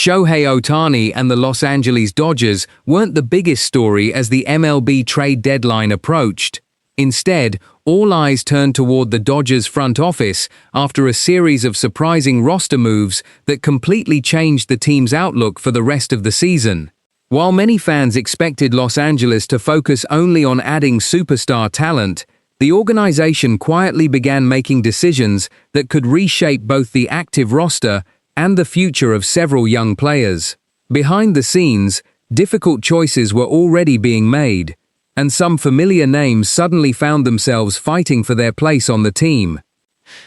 Shohei Ohtani and the Los Angeles Dodgers weren't the biggest story as the MLB trade deadline approached. Instead, all eyes turned toward the Dodgers' front office after a series of surprising roster moves that completely changed the team's outlook for the rest of the season. While many fans expected Los Angeles to focus only on adding superstar talent, the organization quietly began making decisions that could reshape both the active roster and the future of several young players. Behind the scenes, difficult choices were already being made, and some familiar names suddenly found themselves fighting for their place on the team.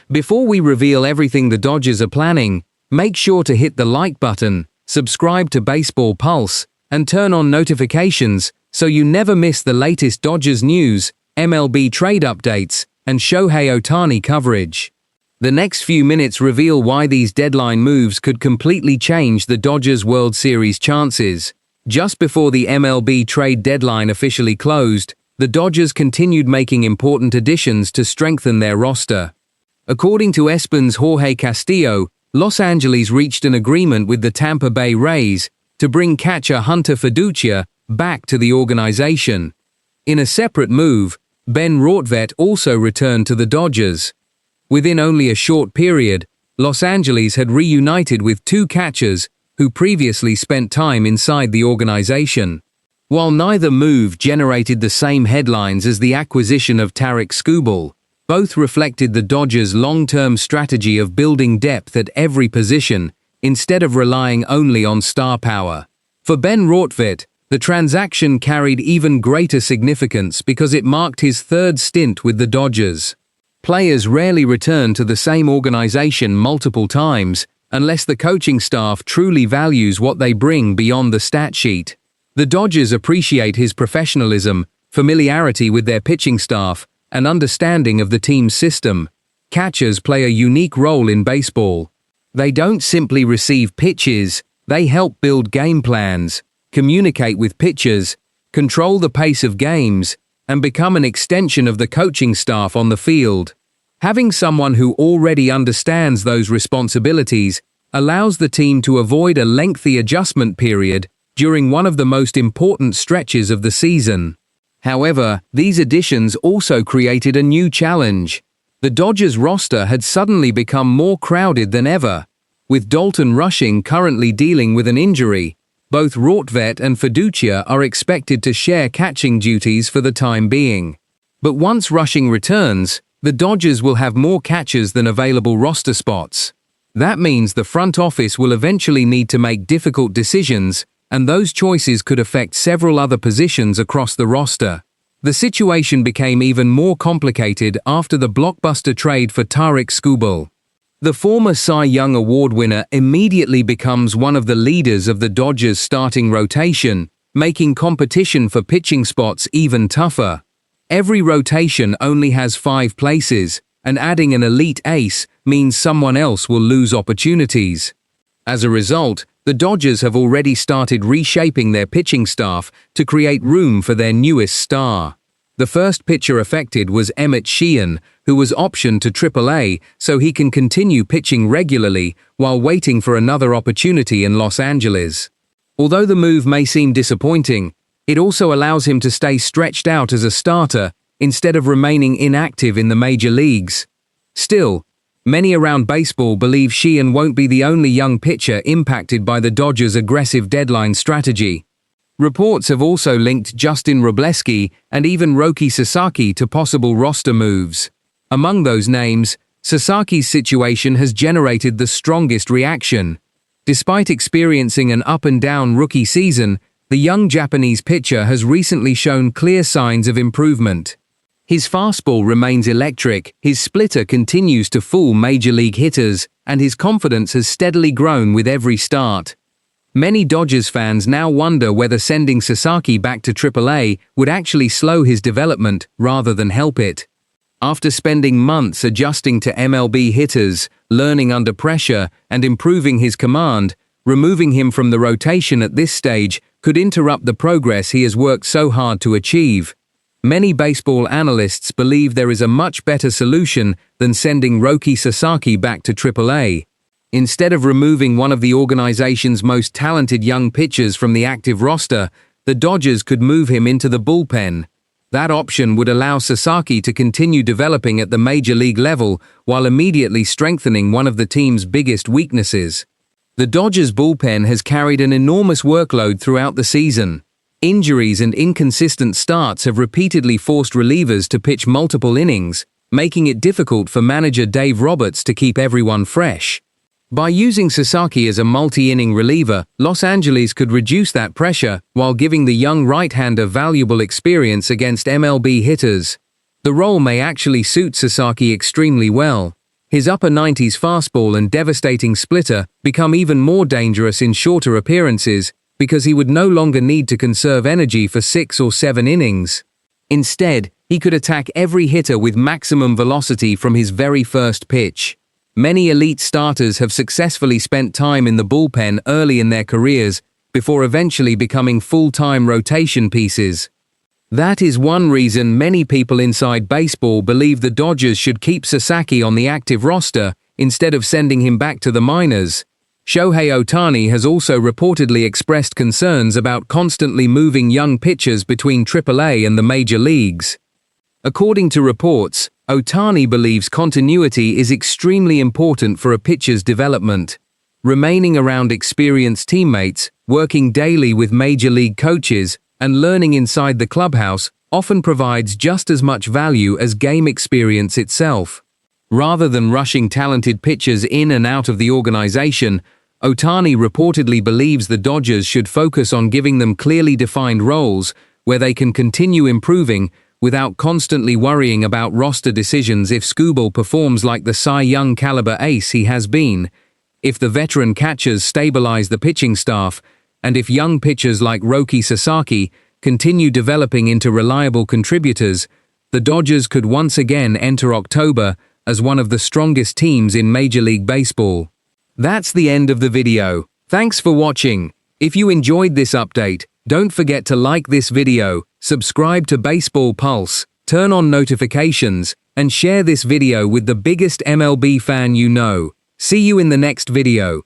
Before we reveal everything the Dodgers are planning, make sure to hit the like button, subscribe to Baseball Pulse, and turn on notifications so you never miss the latest Dodgers news, MLB trade updates, and Shohei Ohtani coverage. The next few minutes reveal why these deadline moves could completely change the Dodgers' World Series chances. Just before the MLB trade deadline officially closed, the Dodgers continued making important additions to strengthen their roster. According to ESPN's Jorge Castillo, Los Angeles reached an agreement with the Tampa Bay Rays to bring catcher Hunter Fiducia back to the organization. In a separate move, Ben Rortvedt also returned to the Dodgers. Within only a short period, Los Angeles had reunited with two catchers who previously spent time inside the organization. While neither move generated the same headlines as the acquisition of Tarik Skubal, both reflected the Dodgers' long-term strategy of building depth at every position instead of relying only on star power. For Ben Rortvedt, the transaction carried even greater significance because it marked his third stint with the Dodgers. Players rarely return to the same organization multiple times unless the coaching staff truly values what they bring beyond the stat sheet. The Dodgers appreciate his professionalism, familiarity with their pitching staff, and understanding of the team's system. Catchers play a unique role in baseball. They don't simply receive pitches, they help build game plans, communicate with pitchers, control the pace of games, and become an extension of the coaching staff on the field. Having someone who already understands those responsibilities allows the team to avoid a lengthy adjustment period during one of the most important stretches of the season. However, these additions also created a new challenge. The Dodgers roster had suddenly become more crowded than ever. With Dalton Rushing currently dealing with an injury, both Rortvedt and Fiducia are expected to share catching duties for the time being. But once Rushing returns, the Dodgers will have more catchers than available roster spots. That means the front office will eventually need to make difficult decisions, and those choices could affect several other positions across the roster. The situation became even more complicated after the Blockbuster trade for Tarik Skubal. The former Cy Young Award winner immediately becomes one of the leaders of the Dodgers' starting rotation, making competition for pitching spots even tougher. Every rotation only has 5 places, and adding an elite ace means someone else will lose opportunities. As a result, the Dodgers have already started reshaping their pitching staff to create room for their newest star. The first pitcher affected was Emmett Sheehan, who was optioned to AAA so he can continue pitching regularly while waiting for another opportunity in Los Angeles. Although the move may seem disappointing, it also allows him to stay stretched out as a starter instead of remaining inactive in the major leagues. Still, many around baseball believe Sheehan won't be the only young pitcher impacted by the Dodgers' aggressive deadline strategy. Reports have also linked Justin Robleski and even Roki Sasaki to possible roster moves. Among those names, Sasaki's situation has generated the strongest reaction. Despite experiencing an up-and-down rookie season, the young Japanese pitcher has recently shown clear signs of improvement. His fastball remains electric, his splitter continues to fool major league hitters, and his confidence has steadily grown with every start. Many Dodgers fans now wonder whether sending Sasaki back to AAA would actually slow his development rather than help it. After spending months adjusting to MLB hitters, learning under pressure, and improving his command, removing him from the rotation at this stage could interrupt the progress he has worked so hard to achieve. Many baseball analysts believe there is a much better solution than sending Roki Sasaki back to AAA. Instead of removing one of the organization's most talented young pitchers from the active roster, the Dodgers could move him into the bullpen. That option would allow Sasaki to continue developing at the major league level while immediately strengthening one of the team's biggest weaknesses. The Dodgers' bullpen has carried an enormous workload throughout the season. Injuries and inconsistent starts have repeatedly forced relievers to pitch multiple innings, making it difficult for manager Dave Roberts to keep everyone fresh. By using Sasaki as a multi-inning reliever, Los Angeles could reduce that pressure while giving the young right-hander valuable experience against MLB hitters. The role may actually suit Sasaki extremely well. His upper 90s fastball and devastating splitter become even more dangerous in shorter appearances because he would no longer need to conserve energy for 6 or 7 innings. Instead, he could attack every hitter with maximum velocity from his very first pitch. Many elite starters have successfully spent time in the bullpen early in their careers before eventually becoming full-time rotation pieces. That is one reason many people inside baseball believe the Dodgers should keep Sasaki on the active roster instead of sending him back to the minors. Shohei Ohtani has also reportedly expressed concerns about constantly moving young pitchers between AAA and the major leagues. According to reports, Ohtani believes continuity is extremely important for a pitcher's development. Remaining around experienced teammates, working daily with major league coaches, and learning inside the clubhouse often provides just as much value as game experience itself. Rather than rushing talented pitchers in and out of the organization, Ohtani reportedly believes the Dodgers should focus on giving them clearly defined roles where they can continue improving without constantly worrying about roster decisions if Skubal performs like the Cy Young caliber ace he has been, if the veteran catchers stabilize the pitching staff, and if young pitchers like Roki Sasaki continue developing into reliable contributors, the Dodgers could once again enter October as one of the strongest teams in Major League Baseball. That's the end of the video. Thanks for watching. If you enjoyed this update, don't forget to like this video, subscribe to Baseball Pulse, turn on notifications, and share this video with the biggest MLB fan you know. See you in the next video.